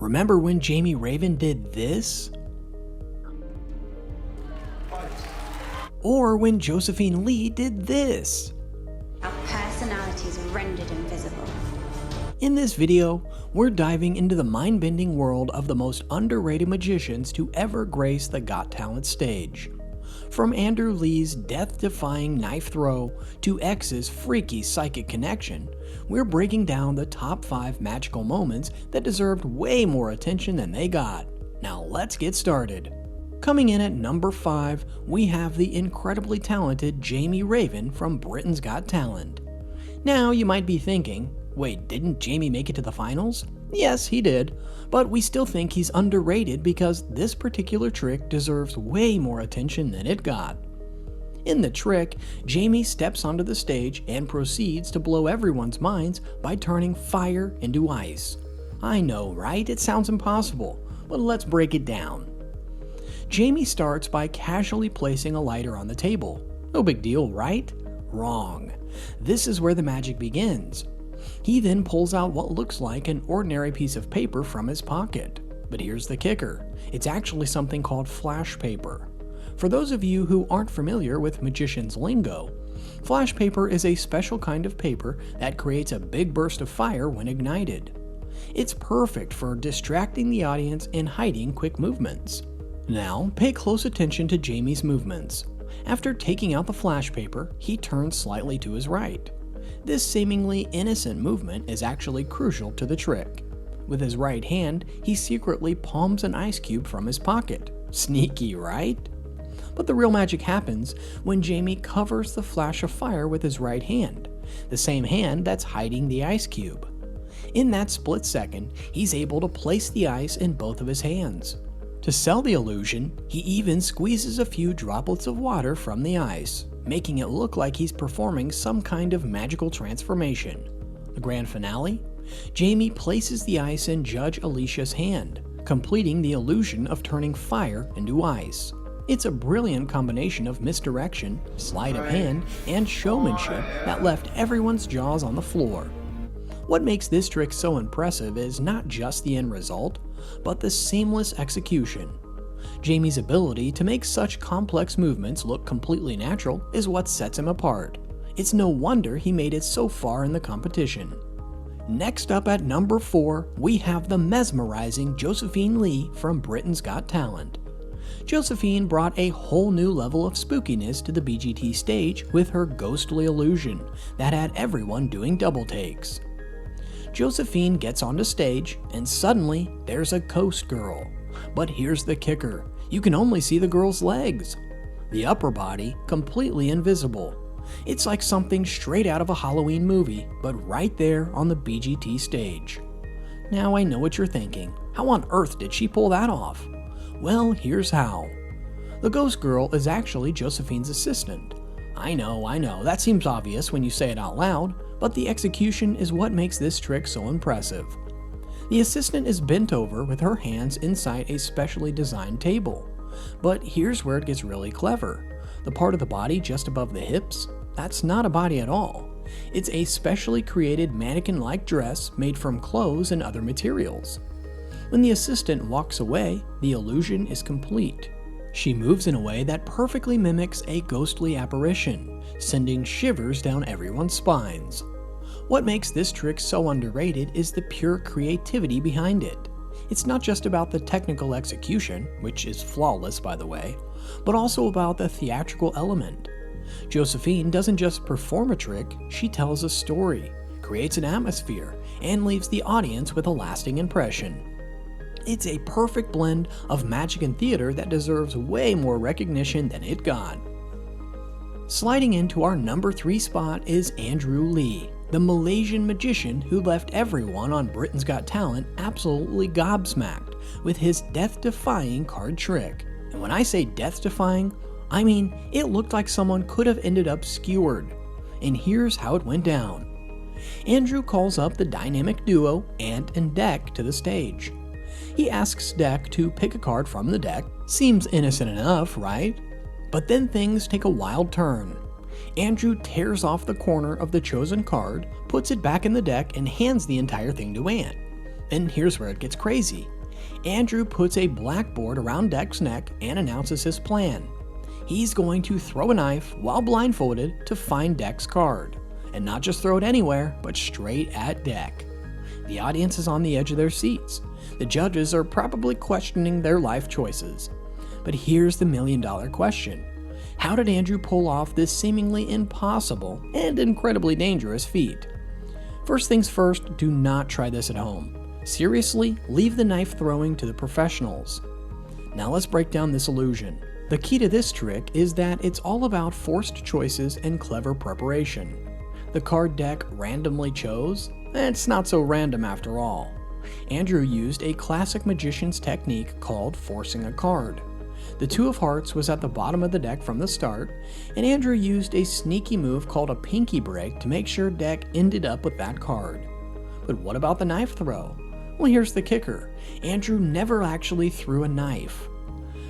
Remember when Jamie Raven did this? Or when Josephine Lee did this? Our personalities rendered invisible. In this video, we're diving into the mind-bending world of the most underrated magicians to ever grace the Got Talent stage. From Andrew Lee's death-defying knife throw to X's freaky psychic connection, we're breaking down the top 5 magical moments that deserved way more attention than they got. Now let's get started. Coming in at number 5, we have the incredibly talented Jamie Raven from Britain's Got Talent. Now you might be thinking, wait, didn't Jamie make it to the finals? Yes, he did, but we still think he's underrated because this particular trick deserves way more attention than it got. In the trick, Jamie steps onto the stage and proceeds to blow everyone's minds by turning fire into ice. I know, right? It sounds impossible, but let's break it down. Jamie starts by casually placing a lighter on the table. No big deal, right? Wrong. This is where the magic begins. He then pulls out what looks like an ordinary piece of paper from his pocket. But here's the kicker. It's actually something called flash paper. For those of you who aren't familiar with magician's lingo, flash paper is a special kind of paper that creates a big burst of fire when ignited. It's perfect for distracting the audience and hiding quick movements. Now, pay close attention to Jamie's movements. After taking out the flash paper, he turns slightly to his right. This seemingly innocent movement is actually crucial to the trick. With his right hand, he secretly palms an ice cube from his pocket. Sneaky, right? But the real magic happens when Jamie covers the flash of fire with his right hand, the same hand that's hiding the ice cube. In that split second, he's able to place the ice in both of his hands. To sell the illusion, he even squeezes a few droplets of water from the ice, making it look like he's performing some kind of magical transformation. The grand finale? Jamie places the ice in Judge Alicia's hand, completing the illusion of turning fire into ice. It's a brilliant combination of misdirection, sleight of hand, and showmanship that left everyone's jaws on the floor. What makes this trick so impressive is not just the end result, but the seamless execution. Jamie's ability to make such complex movements look completely natural is what sets him apart. It's no wonder he made it so far in the competition. Next up at number 4, we have the mesmerizing Josephine Lee from Britain's Got Talent. Josephine brought a whole new level of spookiness to the BGT stage with her ghostly illusion that had everyone doing double takes. Josephine gets onto stage, and suddenly there's a ghost girl. But here's the kicker, you can only see the girl's legs. The upper body, completely invisible. It's like something straight out of a Halloween movie, but right there on the BGT stage. Now I know what you're thinking, how on earth did she pull that off? Well, here's how. The ghost girl is actually Josephine's assistant. I know, that seems obvious when you say it out loud, but the execution is what makes this trick so impressive. The assistant is bent over with her hands inside a specially designed table. But here's where it gets really clever. The part of the body just above the hips, that's not a body at all. It's a specially created mannequin-like dress made from clothes and other materials. When the assistant walks away, the illusion is complete. She moves in a way that perfectly mimics a ghostly apparition, sending shivers down everyone's spines. What makes this trick so underrated is the pure creativity behind it. It's not just about the technical execution, which is flawless by the way, but also about the theatrical element. Josephine doesn't just perform a trick, she tells a story, creates an atmosphere, and leaves the audience with a lasting impression. It's a perfect blend of magic and theater that deserves way more recognition than it got. Sliding into our number 3 spot is Andrew Lee, the Malaysian magician who left everyone on Britain's Got Talent absolutely gobsmacked with his death-defying card trick. And when I say death-defying, I mean it looked like someone could have ended up skewered. And here's how it went down. Andrew calls up the dynamic duo Ant and Dec to the stage. He asks Dec to pick a card from the deck. Seems innocent enough, right? But then things take a wild turn. Andrew tears off the corner of the chosen card, puts it back in the deck, and hands the entire thing to Ant. And here's where it gets crazy. Andrew puts a blackboard around Deck's neck and announces his plan. He's going to throw a knife while blindfolded to find Deck's card. And not just throw it anywhere, but straight at Deck. The audience is on the edge of their seats. The judges are probably questioning their life choices. But here's the million-dollar question. How did Andrew pull off this seemingly impossible and incredibly dangerous feat? First things first, do not try this at home. Seriously, leave the knife throwing to the professionals. Now let's break down this illusion. The key to this trick is that it's all about forced choices and clever preparation. The card Deck randomly chose? It's not so random after all. Andrew used a classic magician's technique called forcing a card. The Two of Hearts was at the bottom of the deck from the start, and Andrew used a sneaky move called a pinky break to make sure Deck ended up with that card. But what about the knife throw? Well, here's the kicker. Andrew never actually threw a knife.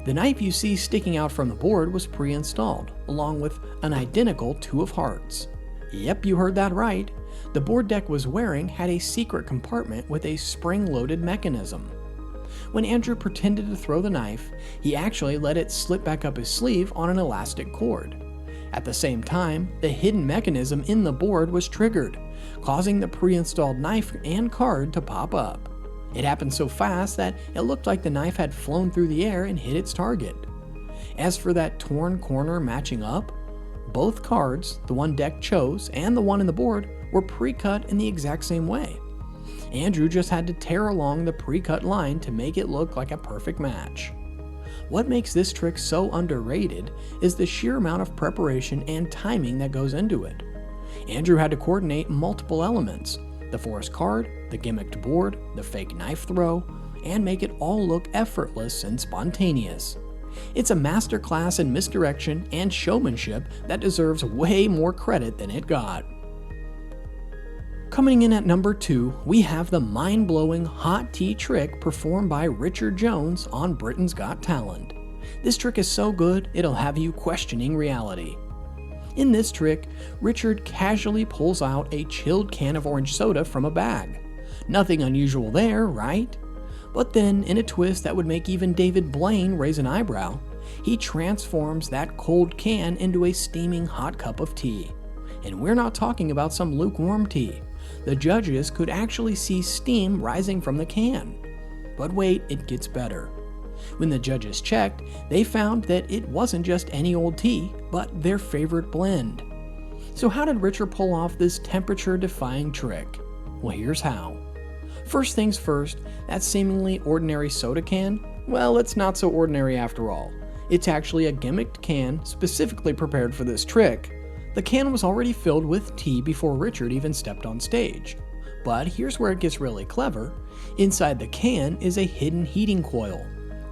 The knife you see sticking out from the board was pre-installed, along with an identical Two of Hearts. Yep, you heard that right. The board Deck was wearing had a secret compartment with a spring-loaded mechanism. When Andrew pretended to throw the knife, he actually let it slip back up his sleeve on an elastic cord. At the same time, the hidden mechanism in the board was triggered, causing the pre-installed knife and card to pop up. It happened so fast that it looked like the knife had flown through the air and hit its target. As for that torn corner matching up, both cards, the one Deck chose and the one in the board, were pre-cut in the exact same way. Andrew just had to tear along the pre-cut line to make it look like a perfect match. What makes this trick so underrated is the sheer amount of preparation and timing that goes into it. Andrew had to coordinate multiple elements: the forced card, the gimmicked board, the fake knife throw, and make it all look effortless and spontaneous. It's a masterclass in misdirection and showmanship that deserves way more credit than it got. Coming in at number 2, we have the mind-blowing hot tea trick performed by Richard Jones on Britain's Got Talent. This trick is so good, it'll have you questioning reality. In this trick, Richard casually pulls out a chilled can of orange soda from a bag. Nothing unusual there, right? But then, in a twist that would make even David Blaine raise an eyebrow, he transforms that cold can into a steaming hot cup of tea. And we're not talking about some lukewarm tea. The judges could actually see steam rising from the can. But wait, it gets better. When the judges checked, they found that it wasn't just any old tea, but their favorite blend. So how did Richard pull off this temperature-defying trick? Well, here's how. First things first, that seemingly ordinary soda can, well, it's not so ordinary after all. It's actually a gimmicked can specifically prepared for this trick. The can was already filled with tea before Richard even stepped on stage. But here's where it gets really clever. Inside the can is a hidden heating coil.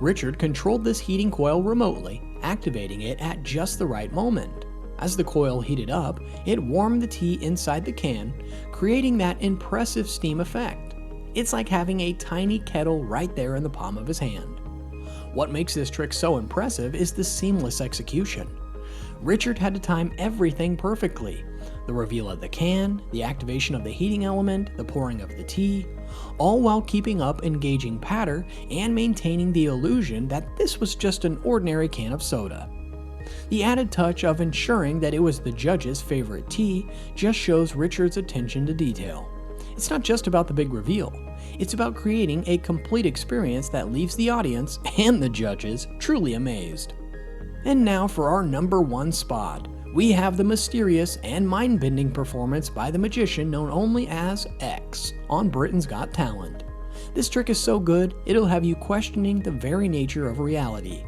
Richard controlled this heating coil remotely, activating it at just the right moment. As the coil heated up, it warmed the tea inside the can, creating that impressive steam effect. It's like having a tiny kettle right there in the palm of his hand. What makes this trick so impressive is the seamless execution. Richard had to time everything perfectly. The reveal of the can, the activation of the heating element, the pouring of the tea, all while keeping up engaging patter and maintaining the illusion that this was just an ordinary can of soda. The added touch of ensuring that it was the judge's favorite tea just shows Richard's attention to detail. It's not just about the big reveal. It's about creating a complete experience that leaves the audience and the judges truly amazed. And now for our number 1 spot. We have the mysterious and mind-bending performance by the magician known only as X on Britain's Got Talent. This trick is so good, it'll have you questioning the very nature of reality.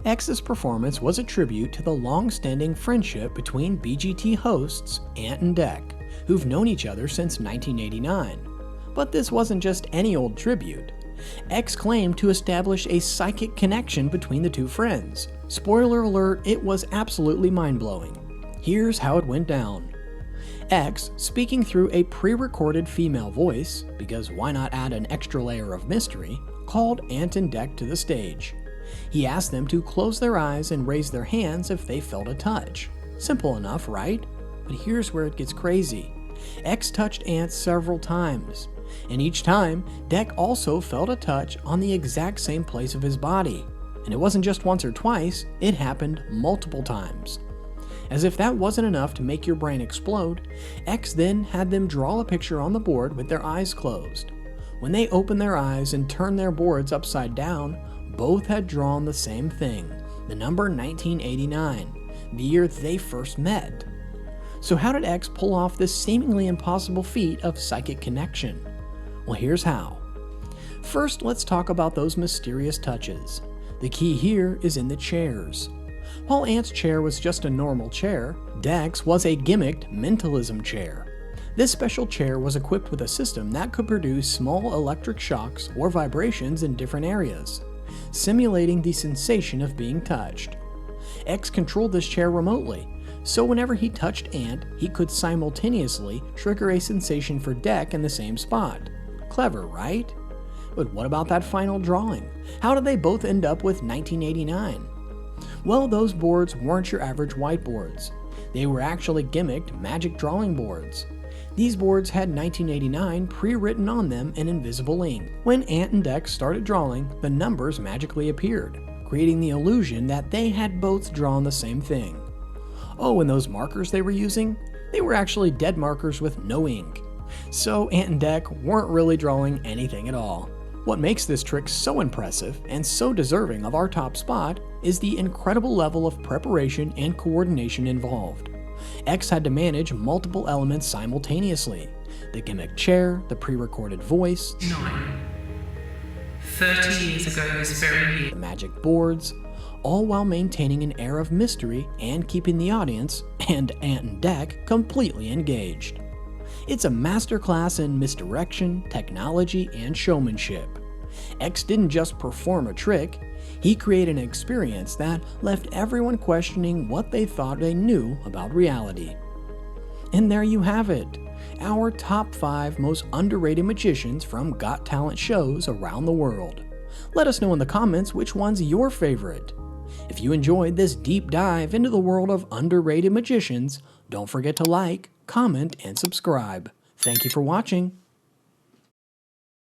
X's performance was a tribute to the long-standing friendship between BGT hosts Ant and Deck, who've known each other since 1989. But this wasn't just any old tribute. X claimed to establish a psychic connection between the two friends. Spoiler alert, it was absolutely mind-blowing. Here's how it went down. X, speaking through a pre-recorded female voice, because why not add an extra layer of mystery, called Ant and Deck to the stage. He asked them to close their eyes and raise their hands if they felt a touch. Simple enough, right? But here's where it gets crazy. X touched Ant several times. And each time, Deck also felt a touch on the exact same place of his body. And it wasn't just once or twice, it happened multiple times. As if that wasn't enough to make your brain explode, X then had them draw a picture on the board with their eyes closed. When they opened their eyes and turned their boards upside down, both had drawn the same thing, the number 1989, the year they first met. So how did X pull off this seemingly impossible feat of psychic connection? Well, here's how. First, let's talk about those mysterious touches. The key here is in the chairs. While Ant's chair was just a normal chair, Deck's was a gimmicked mentalism chair. This special chair was equipped with a system that could produce small electric shocks or vibrations in different areas, simulating the sensation of being touched. X controlled this chair remotely, so whenever he touched Ant, he could simultaneously trigger a sensation for Deck in the same spot. Clever, right? But what about that final drawing? How did they both end up with 1989? Well, those boards weren't your average whiteboards. They were actually gimmicked magic drawing boards. These boards had 1989 pre-written on them in invisible ink. When Ant and Deck started drawing, the numbers magically appeared, creating the illusion that they had both drawn the same thing. Oh, and those markers they were using? They were actually dead markers with no ink. So Ant and Deck weren't really drawing anything at all. What makes this trick so impressive and so deserving of our top spot is the incredible level of preparation and coordination involved. X had to manage multiple elements simultaneously: the gimmick chair, the pre-recorded voice, 30 years ago this very year, the magic boards, all while maintaining an air of mystery and keeping the audience, and Ant and Deck, completely engaged. It's a masterclass in misdirection, technology, and showmanship. X didn't just perform a trick, he created an experience that left everyone questioning what they thought they knew about reality. And there you have it, our top 5 most underrated magicians from Got Talent shows around the world. Let us know in the comments which one's your favorite. If you enjoyed this deep dive into the world of underrated magicians, don't forget to like, comment, and subscribe. Thank you for watching.